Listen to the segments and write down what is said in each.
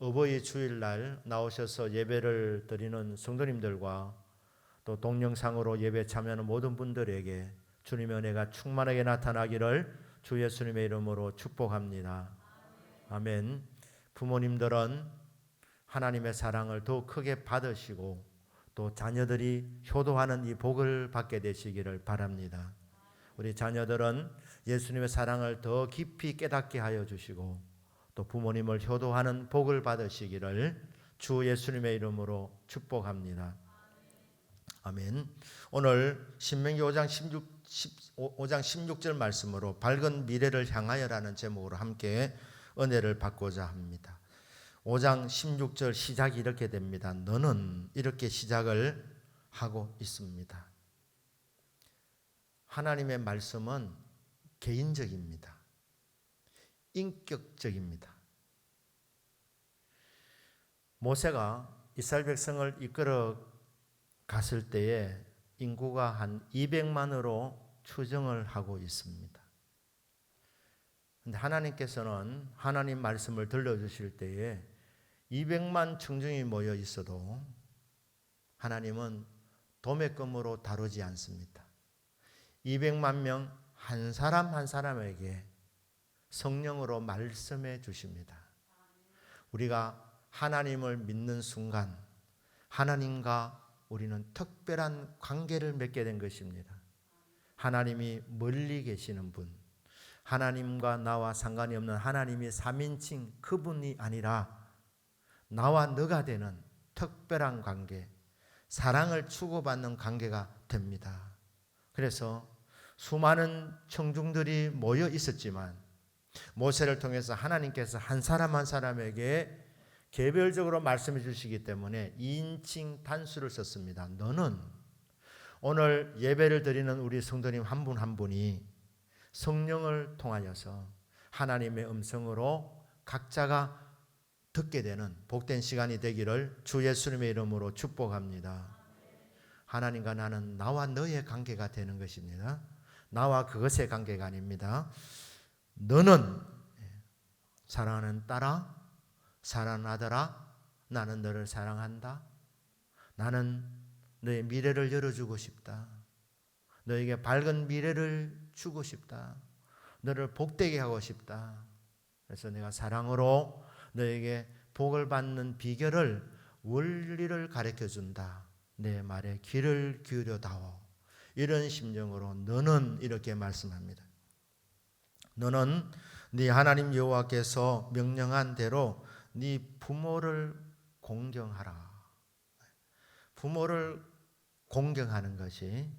어버이 주일날 나오셔서 예배를 드리는 성도님들과 또 동영상으로 예배 참여하는 모든 분들에게 주님의 은혜가 충만하게 나타나기를 주 예수님의 이름으로 축복합니다. 아멘. 부모님들은 하나님의 사랑을 더 크게 받으시고 또 자녀들이 효도하는 이 복을 받게 되시기를 바랍니다. 우리 자녀들은 예수님의 사랑을 더 깊이 깨닫게 하여 주시고 또 부모님을 효도하는 복을 받으시기를 주 예수님의 이름으로 축복합니다. 아멘. 오늘 신명기 5장 16절 말씀으로 밝은 미래를 향하여라는 제목으로 함께 은혜를 받고자 합니다. 5장 16절 시작이 이렇게 됩니다. 너는 이렇게 시작을 하고 있습니다. 하나님의 말씀은 개인적입니다. 인격적입니다. 모세가 이스라엘 백성을 이끌어 갔을 때에 인구가 한 200만으로 추정을 하고 있습니다. 그런데 하나님께서는 하나님 말씀을 들려주실 때에 200만 청중이 모여 있어도 하나님은 도매금으로 다루지 않습니다. 200만 명 한 사람 한 사람에게 성령으로 말씀해 주십니다. 우리가 하나님을 믿는 순간 하나님과 우리는 특별한 관계를 맺게 된 것입니다. 하나님이 멀리 계시는 분, 하나님과 나와 상관이 없는 하나님이 3인칭 그분이 아니라 나와 너가 되는 특별한 관계, 사랑을 주고받는 관계가 됩니다. 그래서 수많은 청중들이 모여 있었지만 모세를 통해서 하나님께서 한 사람 한 사람에게 개별적으로 말씀해 주시기 때문에 2인칭 단수를 썼습니다. 너는 오늘 예배를 드리는 우리 성도님 한 분 한 분이 성령을 통하여서 하나님의 음성으로 각자가 듣게 되는 복된 시간이 되기를 주 예수님의 이름으로 축복합니다. 하나님과 나는 나와 너의 관계가 되는 것입니다. 나와 그것의 관계가 아닙니다. 너는 사랑하는 딸아, 사랑하는 아들아, 나는 너를 사랑한다. 나는 너의 미래를 열어주고 싶다. 너에게 밝은 미래를 주고 싶다. 너를 복되게 하고 싶다. 그래서 내가 사랑으로 너에게 복을 받는 비결을 원리를 가르쳐준다. 내 말에 귀를 기울여다오. 이런 심정으로 너는 이렇게 말씀합니다. 너는 네 하나님 여호와께서 명령한 대로 네 부모를 공경하라. 부모를 공경하는 것이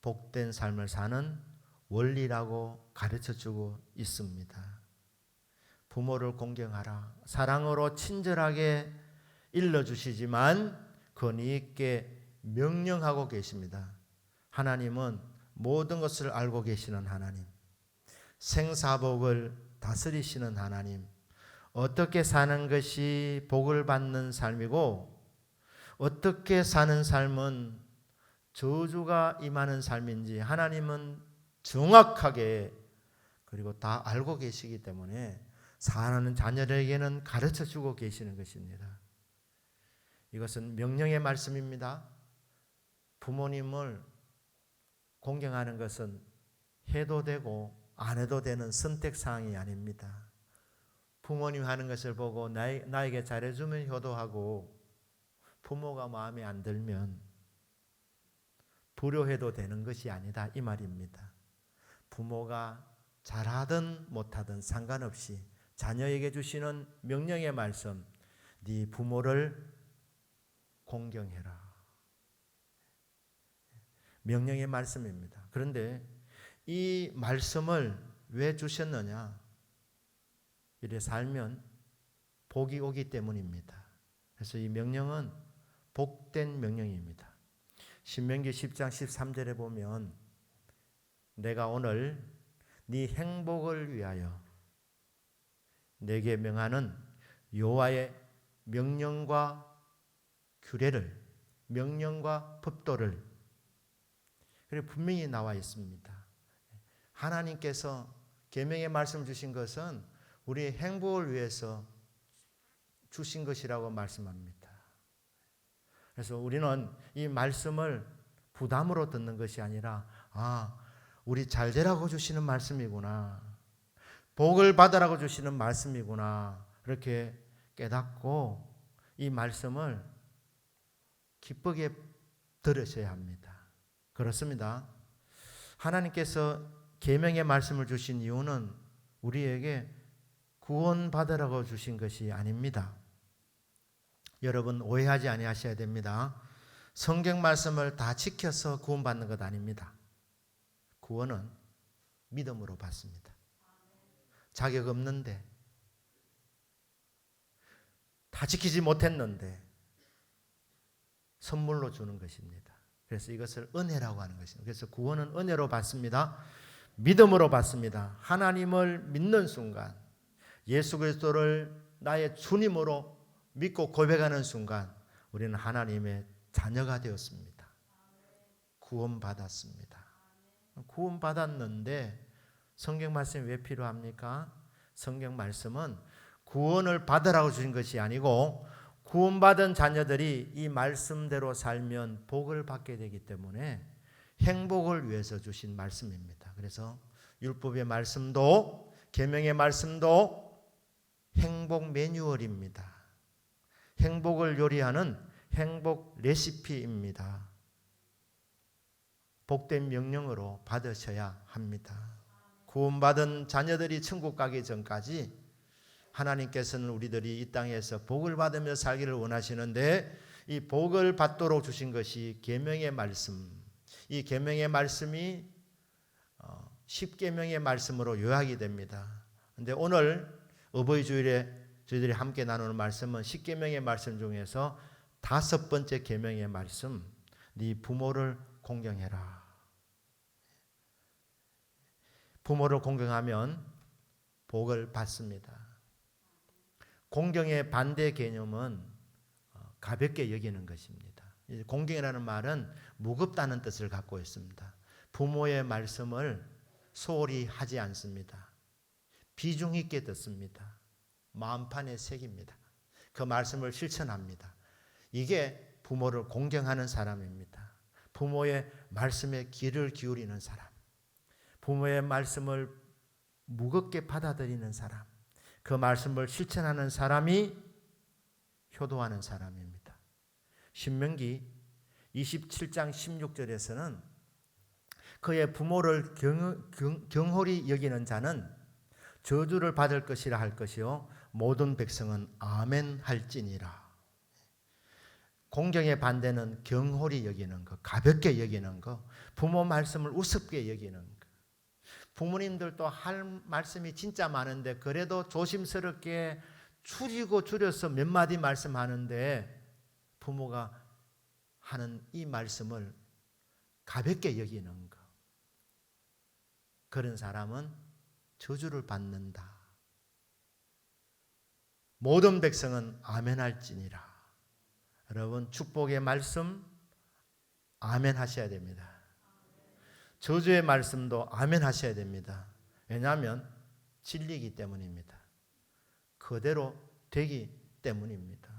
복된 삶을 사는 원리라고 가르쳐주고 있습니다. 부모를 공경하라. 사랑으로 친절하게 일러주시지만 권위 있게 명령하고 계십니다. 하나님은 모든 것을 알고 계시는 하나님, 생사복을 다스리시는 하나님, 어떻게 사는 것이 복을 받는 삶이고 어떻게 사는 삶은 저주가 임하는 삶인지 하나님은 정확하게 그리고 다 알고 계시기 때문에 사랑하는 자녀들에게는 가르쳐 주고 계시는 것입니다. 이것은 명령의 말씀입니다. 부모님을 공경하는 것은 해도 되고 안 해도 되는 선택사항이 아닙니다. 부모님 하는 것을 보고 나에게 잘해주면 효도하고 부모가 마음에 안 들면 불효해도 되는 것이 아니다 이 말입니다. 부모가 잘하든 못하든 상관없이 자녀에게 주시는 명령의 말씀, 네 부모를 공경해라. 명령의 말씀입니다. 그런데 이 말씀을 왜 주셨느냐? 이래 살면 복이 오기 때문입니다. 그래서 이 명령은 복된 명령입니다. 신명기 10장 13절에 보면 내가 오늘 네 행복을 위하여 내게 명하는 여호와의 명령과 규례를, 명령과 법도를 그리고 분명히 나와 있습니다. 하나님께서 계명의 말씀 주신 것은 우리의 행복을 위해서 주신 것이라고 말씀합니다. 그래서 우리는 이 말씀을 부담으로 듣는 것이 아니라 우리 잘 되라고 주시는 말씀이구나, 복을 받으라고 주시는 말씀이구나, 그렇게 깨닫고 이 말씀을 기쁘게 들으셔야 합니다. 그렇습니다. 하나님께서 계명의 말씀을 주신 이유는 우리에게 구원받으라고 주신 것이 아닙니다. 여러분 오해하지 아니하셔야 됩니다. 성경 말씀을 다 지켜서 구원받는 것 아닙니다. 구원은 믿음으로 받습니다. 자격 없는데, 다 지키지 못했는데 선물로 주는 것입니다. 그래서 이것을 은혜라고 하는 것입니다. 그래서 구원은 은혜로 받습니다. 믿음으로 받습니다. 하나님을 믿는 순간, 예수 그리스도를 나의 주님으로 믿고 고백하는 순간 우리는 하나님의 자녀가 되었습니다. 구원받았습니다. 구원받았는데 성경 말씀이 왜 필요합니까? 성경 말씀은 구원을 받으라고 주신 것이 아니고 구원받은 자녀들이 이 말씀대로 살면 복을 받게 되기 때문에 행복을 위해서 주신 말씀입니다. 그래서 율법의 말씀도 계명의 말씀도 행복 매뉴얼입니다. 행복을 요리하는 행복 레시피입니다. 복된 명령으로 받으셔야 합니다. 구원받은 자녀들이 천국 가기 전까지 하나님께서는 우리들이 이 땅에서 복을 받으며 살기를 원하시는데, 이 복을 받도록 주신 것이 계명의 말씀, 이 계명의 말씀이 10계명의 말씀으로 요약이 됩니다. 그런데 오늘 어버이 주일에 저희들이 함께 나누는 말씀은 10계명의 말씀 중에서 5번째 계명의 말씀, 네 부모를 공경해라. 부모를 공경하면 복을 받습니다. 공경의 반대 개념은 가볍게 여기는 것입니다. 공경이라는 말은 무겁다는 뜻을 갖고 있습니다. 부모의 말씀을 소홀히 하지 않습니다. 비중 있게 듣습니다. 마음판에 새깁니다. 그 말씀을 실천합니다. 이게 부모를 공경하는 사람입니다. 부모의 말씀에 귀를 기울이는 사람, 부모의 말씀을 무겁게 받아들이는 사람, 그 말씀을 실천하는 사람이 효도하는 사람입니다. 신명기 27장 16절에서는 그의 부모를 경홀히 여기는 자는 저주를 받을 것이라 할 것이요 모든 백성은 아멘 할지니라. 공경의 반대는 경홀히 여기는 것, 가볍게 여기는 것, 부모 말씀을 우습게 여기는 것. 부모님들도 할 말씀이 진짜 많은데 그래도 조심스럽게 줄여서 몇 마디 말씀하는데 부모가 하는 이 말씀을 가볍게 여기는 것, 그런 사람은 저주를 받는다. 모든 백성은 아멘할지니라. 여러분 축복의 말씀 아멘 하셔야 됩니다. 저주의 말씀도 아멘 하셔야 됩니다. 왜냐하면 진리이기 때문입니다. 그대로 되기 때문입니다.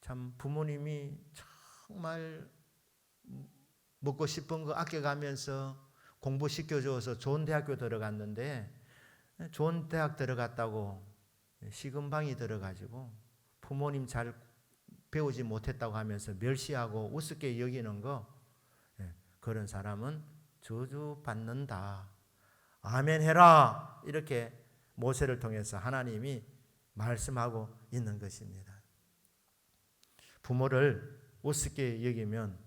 참 부모님이 정말 먹고 싶은 거 아껴가면서 공부시켜줘서 좋은 대학교 들어갔는데 좋은 대학 들어갔다고 시금방이 들어가지고 부모님 잘 배우지 못했다고 하면서 멸시하고 우습게 여기는 거, 그런 사람은 저주받는다. 아멘 해라. 이렇게 모세를 통해서 하나님이 말씀하고 있는 것입니다. 부모를 우습게 여기면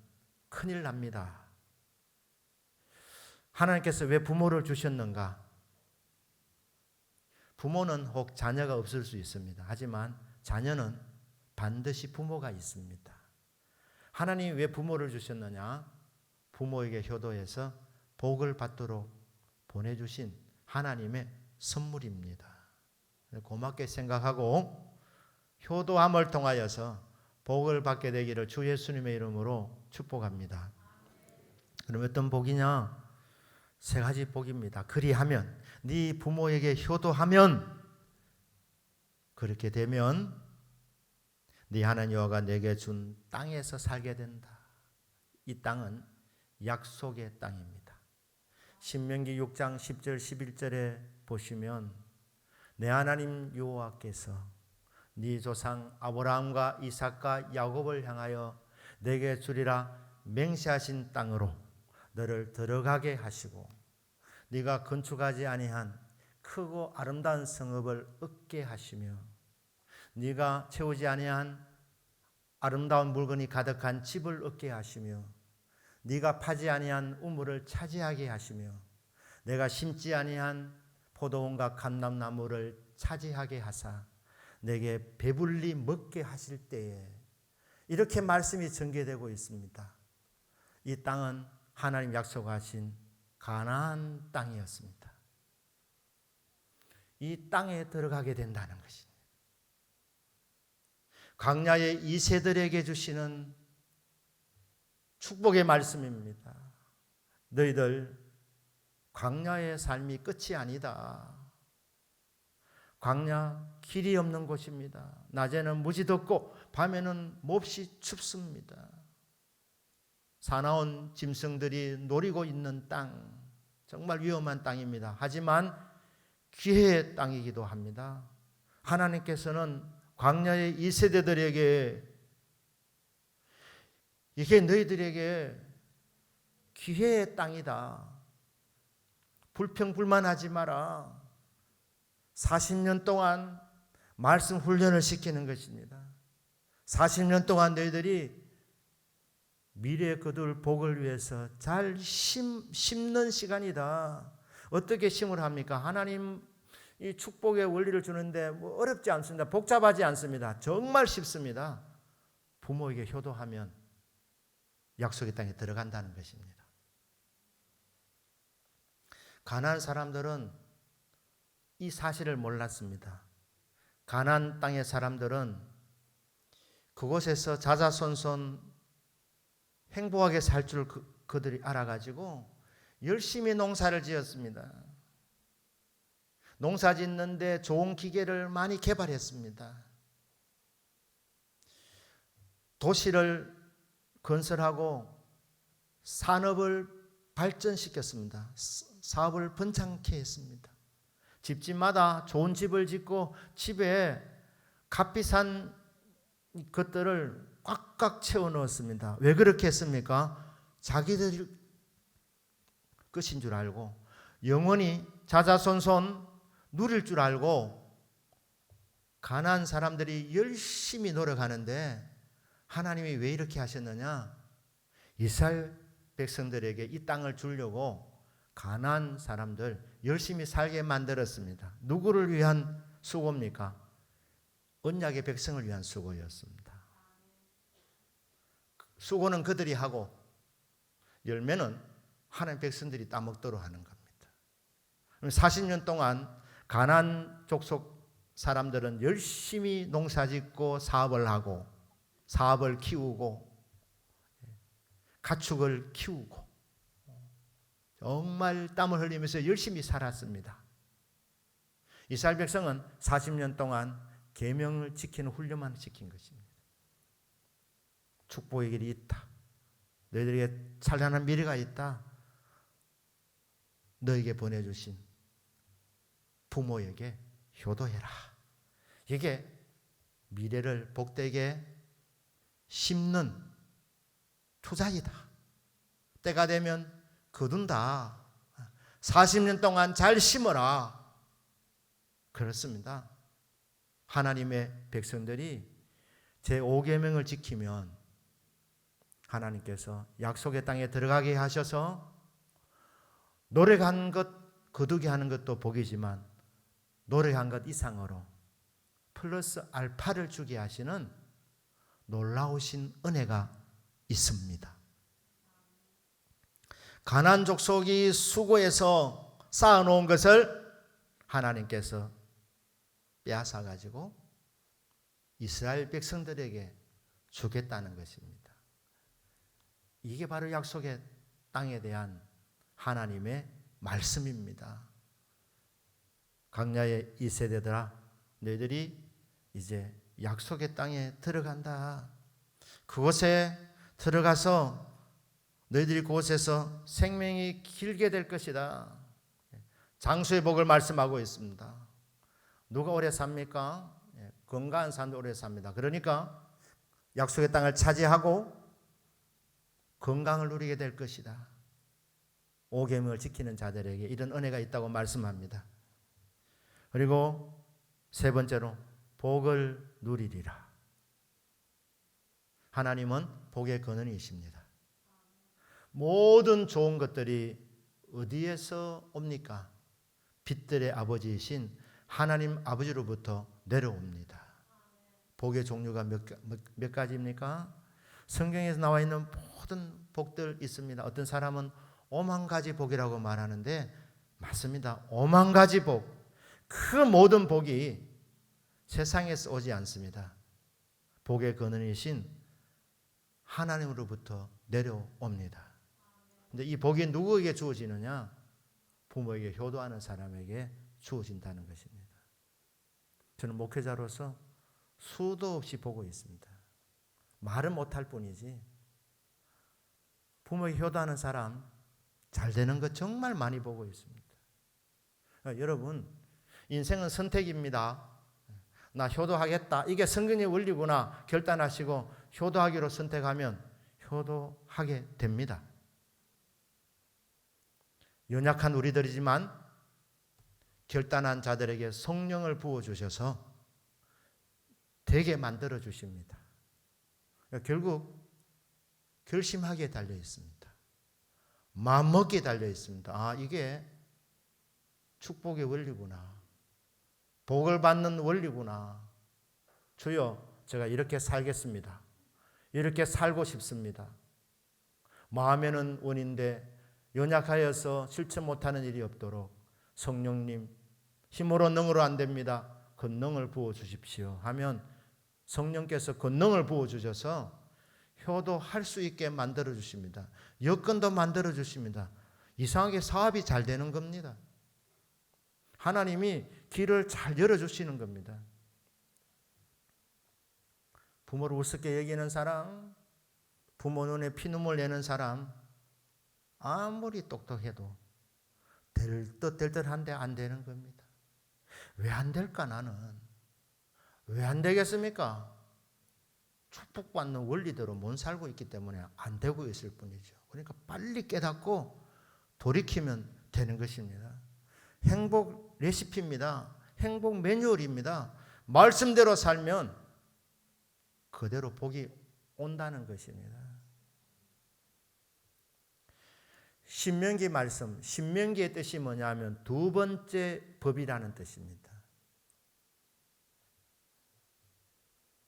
큰일 납니다. 하나님께서 왜 부모를 주셨는가? 부모는 혹 자녀가 없을 수 있습니다. 하지만 자녀는 반드시 부모가 있습니다. 하나님이 왜 부모를 주셨느냐? 부모에게 효도해서 복을 받도록 보내주신 하나님의 선물입니다. 고맙게 생각하고 효도함을 통하여서 복을 받게 되기를 주 예수님의 이름으로 축복합니다. 그럼 어떤 복이냐? 3가지 복입니다. 그리하면, 네 부모에게 효도하면 그렇게 되면 네 하나님 여호와가 내게 준 땅에서 살게 된다. 이 땅은 약속의 땅입니다. 신명기 6장 10절 11절에 보시면 내 하나님 여호와께서 네 조상 아브라함과 이삭과 야곱을 향하여 내게 주리라 맹세하신 땅으로 너를 들어가게 하시고 네가 건축하지 아니한 크고 아름다운 성읍을 얻게 하시며 네가 채우지 아니한 아름다운 물건이 가득한 집을 얻게 하시며 네가 파지 아니한 우물을 차지하게 하시며 내가 심지 아니한 포도원과 감람나무를 차지하게 하사 내게 배불리 먹게 하실 때에 이렇게 말씀이 전개되고 있습니다. 이 땅은 하나님 약속하신 가나안 땅이었습니다. 이 땅에 들어가게 된다는 것입니다. 광야의 이세들에게 주시는 축복의 말씀입니다. 너희들 광야의 삶이 끝이 아니다. 광야 길이 없는 곳입니다. 낮에는 무지 덥고 밤에는 몹시 춥습니다. 사나운 짐승들이 노리고 있는 땅, 정말 위험한 땅입니다. 하지만 기회의 땅이기도 합니다. 하나님께서는 광야의 이 세대들에게 이게 너희들에게 기회의 땅이다. 불평불만하지 마라. 40년 동안 말씀 훈련을 시키는 것입니다. 40년 동안 너희들이 미래에 거둘 복을 위해서 잘 심는 시간이다. 어떻게 심을 합니까? 하나님 이 축복의 원리를 주는데 뭐 어렵지 않습니다. 복잡하지 않습니다. 정말 쉽습니다. 부모에게 효도하면 약속의 땅에 들어간다는 것입니다. 가나안 사람들은 이 사실을 몰랐습니다. 가나안 땅의 사람들은 그곳에서 자자손손 행복하게 살 줄 그들이 알아가지고 열심히 농사를 지었습니다. 농사 짓는데 좋은 기계를 많이 개발했습니다. 도시를 건설하고 산업을 발전시켰습니다. 사업을 번창케 했습니다. 집집마다 좋은 집을 짓고 집에 값비싼 것들을 꽉꽉 채워 넣었습니다. 왜 그렇게 했습니까? 자기들 것인 줄 알고 영원히 자자손손 누릴 줄 알고 가나안 사람들이 열심히 노력하는데 하나님이 왜 이렇게 하셨느냐? 이스라엘 백성들에게 이 땅을 주려고 가나안 사람들 열심히 살게 만들었습니다. 누구를 위한 수고입니까? 언약의 백성을 위한 수고였습니다. 수고는 그들이 하고 열매는 하나님 백성들이 따먹도록 하는 겁니다. 40년 동안 가나안 족속 사람들은 열심히 농사짓고 사업을 하고 사업을 키우고 가축을 키우고 정말 땀을 흘리면서 열심히 살았습니다. 이스라엘 백성은 40년 동안 계명을 지키는 훈련만 시킨 것입니다. 축복의 길이 있다. 너희들에게 찬란한 미래가 있다. 너에게 보내주신 부모에게 효도해라. 이게 미래를 복되게 심는 투자이다. 때가 되면 거둔다. 40년 동안 잘 심어라. 그렇습니다. 하나님의 백성들이 제5계명을 지키면 하나님께서 약속의 땅에 들어가게 하셔서 노력한 것 거두게 하는 것도 복이지만 노력한 것 이상으로 플러스 알파를 주게 하시는 놀라우신 은혜가 있습니다. 가나안 족속이 수고해서 쌓아놓은 것을 하나님께서 빼앗아 가지고 이스라엘 백성들에게 주겠다는 것입니다. 이게 바로 약속의 땅에 대한 하나님의 말씀입니다. 광야의 이 세대들아, 너희들이 이제 약속의 땅에 들어간다. 그곳에 들어가서 너희들이 그곳에서 생명이 길게 될 것이다. 장수의 복을 말씀하고 있습니다. 누가 오래 삽니까? 건강한 사람도 오래 삽니다. 그러니까 약속의 땅을 차지하고 건강을 누리게 될 것이다. 오계명을 지키는 자들에게 이런 은혜가 있다고 말씀합니다. 그리고 세 번째로 복을 누리리라. 하나님은 복의 근원이십니다. 모든 좋은 것들이 어디에서 옵니까? 빛들의 아버지이신 하나님 아버지로부터 내려옵니다. 복의 종류가 몇 가지입니까? 성경에서 나와 있는 모든 복들 있습니다. 어떤 사람은 5만 가지 복이라고 말하는데 맞습니다. 5만 가지 복. 그 모든 복이 세상에서 오지 않습니다. 복의 근원이신 하나님으로부터 내려옵니다. 근데 이 복이 누구에게 주어지느냐? 부모에게 효도하는 사람에게 주어진다는 것입니다. 저는 목회자로서 수도 없이 보고 있습니다. 말은 못할 뿐이지 부모에게 효도하는 사람 잘 되는 거 정말 많이 보고 있습니다. 여러분, 인생은 선택입니다. 나 효도하겠다. 이게 성경의 원리구나 결단하시고 효도하기로 선택하면 효도하게 됩니다. 연약한 우리들이지만 결단한 자들에게 성령을 부어주셔서 되게 만들어 주십니다. 결국 결심하기에 달려 있습니다. 마음먹기에 달려 있습니다. 아, 이게 축복의 원리구나. 복을 받는 원리구나. 주여, 제가 이렇게 살겠습니다. 이렇게 살고 싶습니다. 마음에는 원인데 연약하여서 실천 못하는 일이 없도록 성령님, 힘으로 능으로 안 됩니다. 권능을 부어주십시오 하면 성령께서 권능을 부어주셔서 효도할 수 있게 만들어 주십니다. 여건도 만들어 주십니다. 이상하게 사업이 잘 되는 겁니다. 하나님이 길을 잘 열어주시는 겁니다. 부모를 우습게 여기는 사람, 부모 눈에 피눈물 내는 사람, 아무리 똑똑해도 될 듯 한데 안 되는 겁니다. 왜 안 될까 나는? 왜 안 되겠습니까? 축복받는 원리대로 못 살고 있기 때문에 안 되고 있을 뿐이죠. 그러니까 빨리 깨닫고 돌이키면 되는 것입니다. 행복 레시피입니다. 행복 매뉴얼입니다. 말씀대로 살면 그대로 복이 온다는 것입니다. 신명기 말씀, 신명기의 뜻이 뭐냐면 두 번째 법이라는 뜻입니다.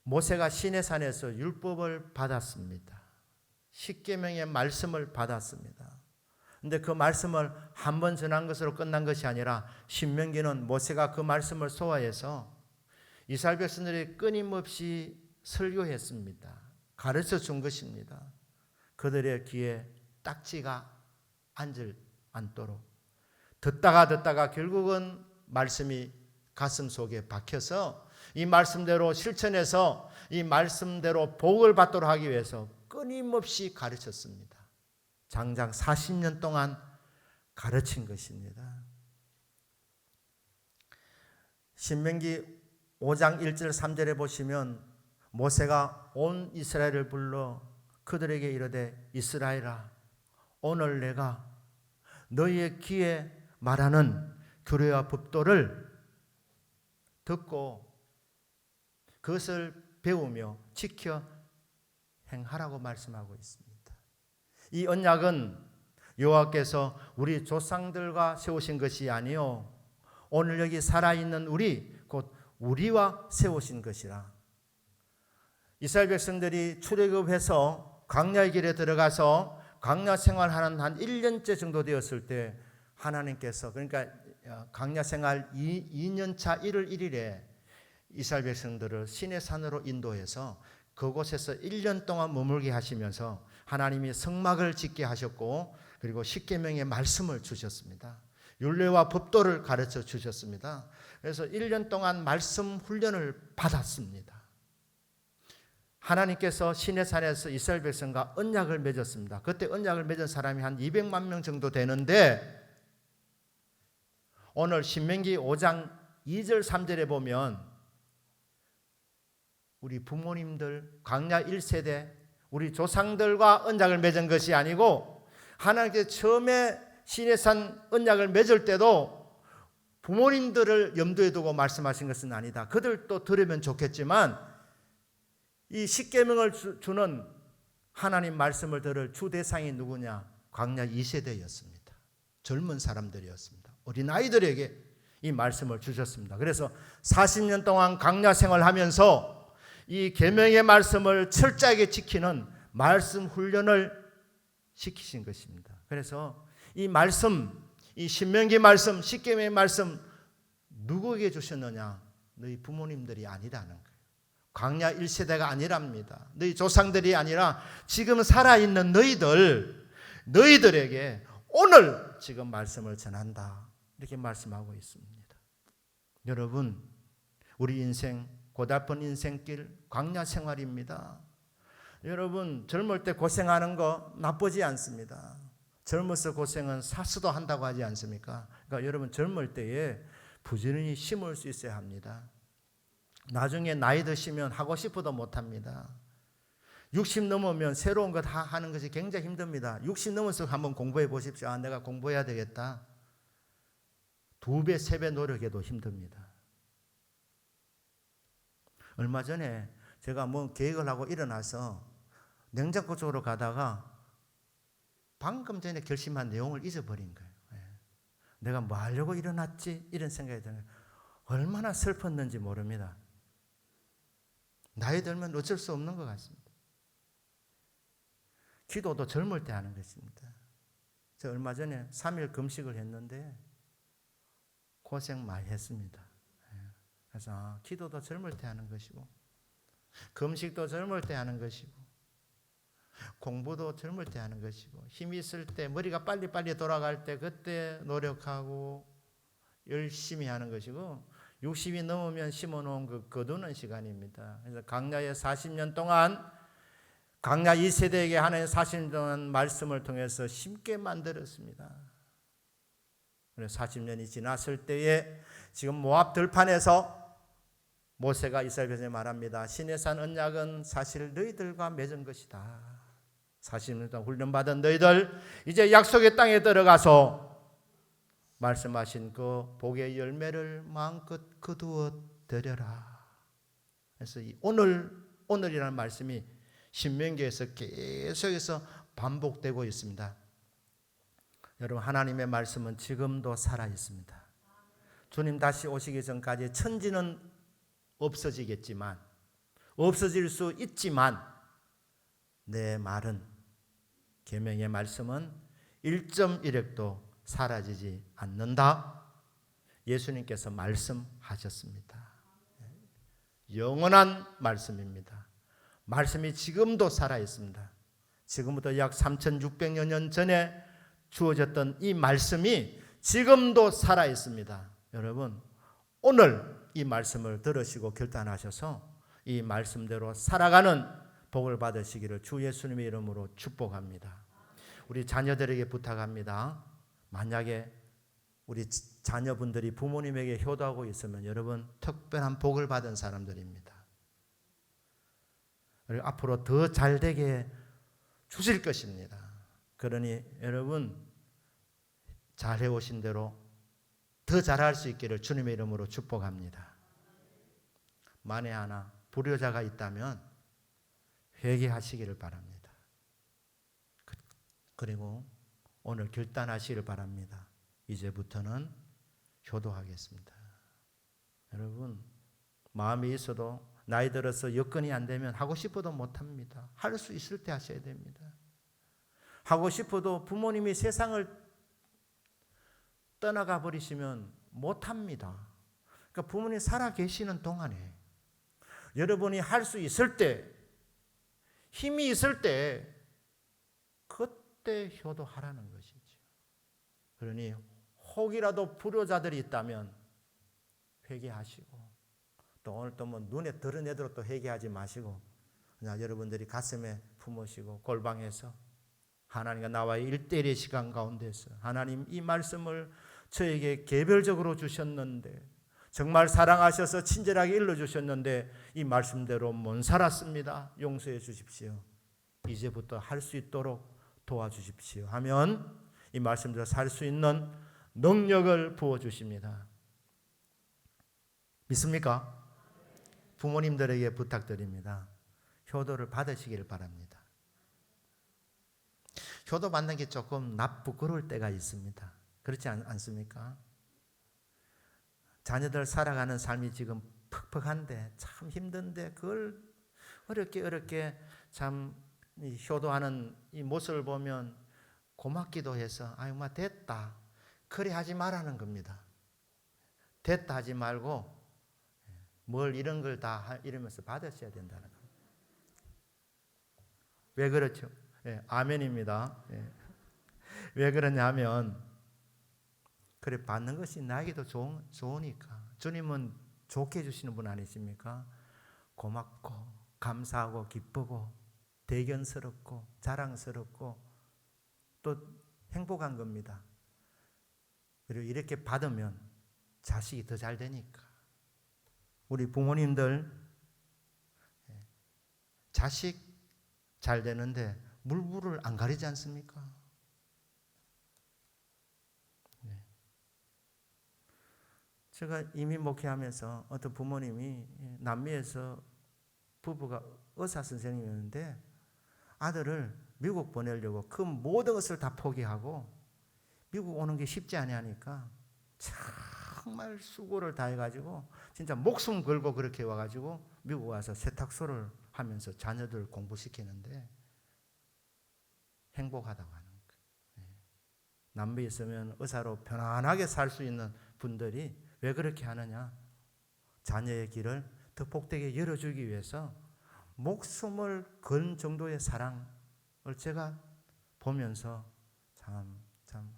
모세가 시내산에서 율법을 받았습니다. 십계명의 말씀을 받았습니다. 그런데 그 말씀을 한 번 전한 것으로 끝난 것이 아니라 신명기는 모세가 그 말씀을 소화해서 이스라엘 백성들이 끊임없이 설교했습니다. 가르쳐 준 것입니다. 그들의 귀에 딱지가 앉을 않도록 듣다가 결국은 말씀이 가슴 속에 박혀서 이 말씀대로 실천해서 이 말씀대로 복을 받도록 하기 위해서 끊임없이 가르쳤습니다. 장장 40년 동안 가르친 것입니다. 신명기 5장 1절 3절에 보시면 모세가 온 이스라엘을 불러 그들에게 이르되 이스라엘아 오늘 내가 너희의 귀에 말하는 규례와 법도를 듣고 그것을 배우며 지켜 행하라고 말씀하고 있습니다. 이 언약은 여호와께서 우리 조상들과 세우신 것이 아니요 오늘 여기 살아있는 우리 곧 우리와 세우신 것이라. 이스라엘 백성들이 출애굽해서 광야의 길에 들어가서 광야 생활하는 한 1년째 정도 되었을 때 하나님께서 그러니까 광야 생활 2년차 1월 1일에 이스라엘 백성들을 시내산으로 인도해서 그곳에서 1년 동안 머물게 하시면서 하나님이 성막을 짓게 하셨고 그리고 십계명의 말씀을 주셨습니다. 율례와 법도를 가르쳐 주셨습니다. 그래서 1년 동안 말씀 훈련을 받았습니다. 하나님께서 시내산에서 이스라엘 백성과 언약을 맺었습니다. 그때 언약을 맺은 사람이 한 200만 명 정도 되는데 오늘 신명기 5장 2절 3절에 보면 우리 부모님들 광야 1세대 우리 조상들과 언약을 맺은 것이 아니고 하나님께서 처음에 시내산 언약을 맺을 때도 부모님들을 염두에 두고 말씀하신 것은 아니다. 그들도 들으면 좋겠지만 이 십계명을 주는 하나님 말씀을 들을 주 대상이 누구냐? 광야 2세대였습니다. 젊은 사람들이었습니다. 어린아이들에게 이 말씀을 주셨습니다. 그래서 40년 동안 광야 생활하면서 이 계명의 말씀을 철저하게 지키는 말씀 훈련을 시키신 것입니다. 그래서 이 말씀, 이 신명기 말씀, 십계명의 말씀 누구에게 주셨느냐? 너희 부모님들이 아니라는 거예요. 광야 1세대가 아니랍니다. 너희 조상들이 아니라 지금 살아있는 너희들에게 오늘 지금 말씀을 전한다. 이렇게 말씀하고 있습니다. 여러분, 우리 인생 고달픈 인생길 광야 생활입니다. 여러분, 젊을 때 고생하는 거 나쁘지 않습니다. 젊어서 고생은 사수도 한다고 하지 않습니까? 그러니까 여러분 젊을 때에 부지런히 심을 수 있어야 합니다. 나중에 나이 드시면 하고 싶어도 못합니다. 60 넘으면 새로운 것 하는 것이 굉장히 힘듭니다. 60 넘어서 한번 공부해 보십시오. 아, 내가 공부해야 되겠다. 2배, 3배 노력해도 힘듭니다. 얼마 전에 제가 뭐 계획을 하고 일어나서 냉장고 쪽으로 가다가 방금 전에 결심한 내용을 잊어버린 거예요. 내가 뭐 하려고 일어났지? 이런 생각이 드는 거예요. 얼마나 슬펐는지 모릅니다. 나이 들면 어쩔 수 없는 것 같습니다. 기도도 젊을 때 하는 것입니다. 저 얼마 전에 3일 금식을 했는데 고생 많이 했습니다. 그래서 기도도 젊을 때 하는 것이고 금식도 젊을 때 하는 것이고 공부도 젊을 때 하는 것이고 힘이 있을 때 머리가 빨리빨리 돌아갈 때 그때 노력하고 열심히 하는 것이고 60이 넘으면 심어놓은 그 거두는 시간입니다. 그래서 광야에 40년 동안 광야 2세대에게 하나님 40년 동안 말씀을 통해서 심게 만들었습니다. 그래서 40년이 지났을 때에 지금 모압 들판에서 모세가 이스라엘 백성에 말합니다. 시내산 언약은 사실 너희들과 맺은 것이다. 40년 동안 훈련받은 너희들 이제 약속의 땅에 들어가서 말씀하신 그 복의 열매를 마음껏 거두어 드려라. 그래서 이 오늘이라는 말씀이 신명기에서 계속해서 반복되고 있습니다. 여러분, 하나님의 말씀은 지금도 살아 있습니다. 주님 다시 오시기 전까지 천지는 없어지겠지만 없어질 수 있지만 내 말은 계명의 말씀은 1.1핵도 사라지지 않는다. 예수님께서 말씀하셨습니다. 영원한 말씀입니다. 말씀이 지금도 살아 있습니다. 지금부터 약 3600여 년 전에 주어졌던 이 말씀이 지금도 살아 있습니다. 여러분, 오늘 이 말씀을 들으시고 결단하셔서 이 말씀대로 살아가는 복을 받으시기를 주 예수님의 이름으로 축복합니다. 우리 자녀들에게 부탁합니다. 만약에 우리 자녀분들이 부모님에게 효도하고 있으면 여러분 특별한 복을 받은 사람들입니다. 그리고 앞으로 더 잘되게 주실 것입니다. 그러니 여러분 잘해오신 대로 더 잘할 수 있기를 주님의 이름으로 축복합니다. 만에 하나 불효자가 있다면 회개하시기를 바랍니다. 그리고 오늘 결단하시기를 바랍니다. 이제부터는 효도하겠습니다. 여러분, 마음이 있어도 나이 들어서 여건이 안 되면 하고 싶어도 못합니다. 할 수 있을 때 하셔야 됩니다. 하고 싶어도 부모님이 세상을 떠나가 버리시면 못합니다. 그러니까 부모님 살아 계시는 동안에 여러분이 할 수 있을 때, 힘이 있을 때 그때 효도하라는 것이죠. 그러니 혹이라도 불효자들이 있다면 회개하시고 또 오늘 또 뭐 눈에 드러내도록 또 회개하지 마시고 그냥 여러분들이 가슴에 품으시고 골방에서 하나님과 나와의 1:1의 시간 가운데서 하나님 이 말씀을 저에게 개별적으로 주셨는데 정말 사랑하셔서 친절하게 일러주셨는데 이 말씀대로 못 살았습니다. 용서해 주십시오. 이제부터 할 수 있도록 도와주십시오 하면 이 말씀대로 살 수 있는 능력을 부어주십니다. 믿습니까? 부모님들에게 부탁드립니다. 효도를 받으시길 바랍니다. 효도 받는 게 조금 부끄러울 때가 있습니다. 그렇지 않습니까? 자녀들 살아가는 삶이 지금 퍽퍽한데 참 힘든데 그걸 어렵게 참 효도하는 이 모습을 보면 고맙기도 해서 아유 마 됐다 그래 하지 말라는 겁니다. 됐다 하지 말고 뭘 이런 걸 다 이러면서 받으셔야 된다는 겁니다. 왜 그렇죠? 예, 아멘입니다. 예. 왜 그러냐면 그래 받는 것이 나에게도 좋으니까 주님은 좋게 해주시는 분 아니십니까? 고맙고 감사하고 기쁘고 대견스럽고 자랑스럽고 또 행복한 겁니다. 그리고 이렇게 받으면 자식이 더 잘 되니까 우리 부모님들 자식 잘 되는데 물불을 안 가리지 않습니까? 제가 이민 목회하면서 어떤 부모님이 남미에서 부부가 의사 선생님이었는데 아들을 미국 보내려고 그 모든 것을 다 포기하고 미국 오는 게 쉽지 않으니까 정말 수고를 다 해가지고 진짜 목숨 걸고 그렇게 와가지고 미국 와서 세탁소를 하면서 자녀들 공부시키는데 행복하다고 하는 거예요. 남미에 있으면 의사로 편안하게 살 수 있는 분들이 왜 그렇게 하느냐? 자녀의 길을 더 복되게 열어주기 위해서 목숨을 건 정도의 사랑을 제가 보면서 참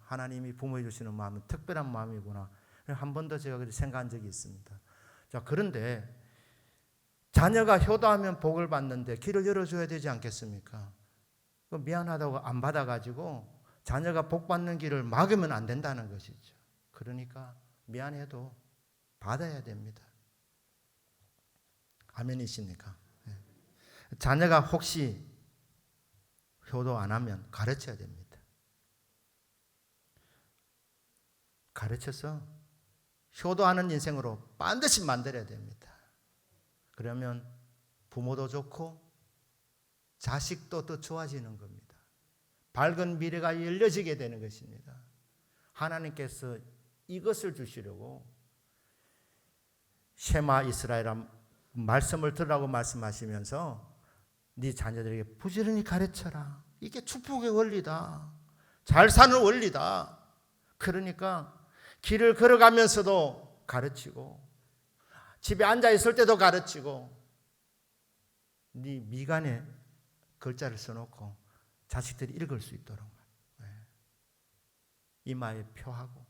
하나님이 부모해 주시는 마음은 특별한 마음이구나. 한 번 더 제가 그렇게 생각한 적이 있습니다. 자, 그런데 자녀가 효도하면 복을 받는데 길을 열어줘야 되지 않겠습니까? 미안하다고 안 받아가지고 자녀가 복 받는 길을 막으면 안 된다는 것이죠. 그러니까 미안해도 받아야 됩니다. 아멘이십니까? 자녀가 혹시 효도 안 하면 가르쳐야 됩니다. 가르쳐서 효도하는 인생으로 반드시 만들어야 됩니다. 그러면 부모도 좋고 자식도 더 좋아지는 겁니다. 밝은 미래가 열려지게 되는 것입니다. 하나님께서 이것을 주시려고 쉐마 이스라엘이란 말씀을 들으라고 말씀하시면서 네 자녀들에게 부지런히 가르쳐라. 이게 축복의 원리다. 잘 사는 원리다. 그러니까 길을 걸어가면서도 가르치고 집에 앉아 있을 때도 가르치고 네 미간에 글자를 써놓고 자식들이 읽을 수 있도록 이마에 표하고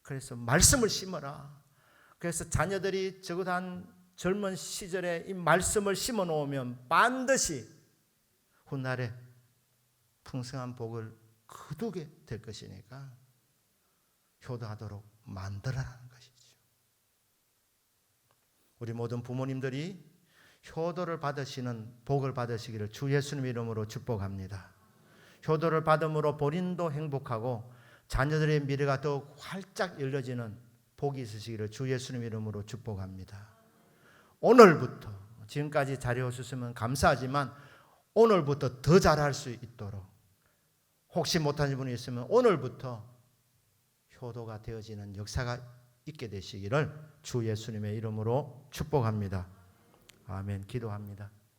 그래서 말씀을 심어라. 그래서 자녀들이 적어도 한 젊은 시절에 이 말씀을 심어 놓으면 반드시 훗날에 풍성한 복을 거두게 될 것이니까 효도하도록 만들어라는 것이죠. 우리 모든 부모님들이 효도를 받으시는 복을 받으시기를 주 예수님 이름으로 축복합니다. 효도를 받음으로 본인도 행복하고 자녀들의 미래가 더욱 활짝 열려지는 복이 있으시기를 주 예수님 이름으로 축복합니다. 오늘부터 지금까지 잘해 오셨으면 감사하지만 오늘부터 더 잘할 수 있도록 혹시 못하는 분이 있으면 오늘부터 효도가 되어지는 역사가 있게 되시기를 주 예수님의 이름으로 축복합니다. 아멘. 기도합니다.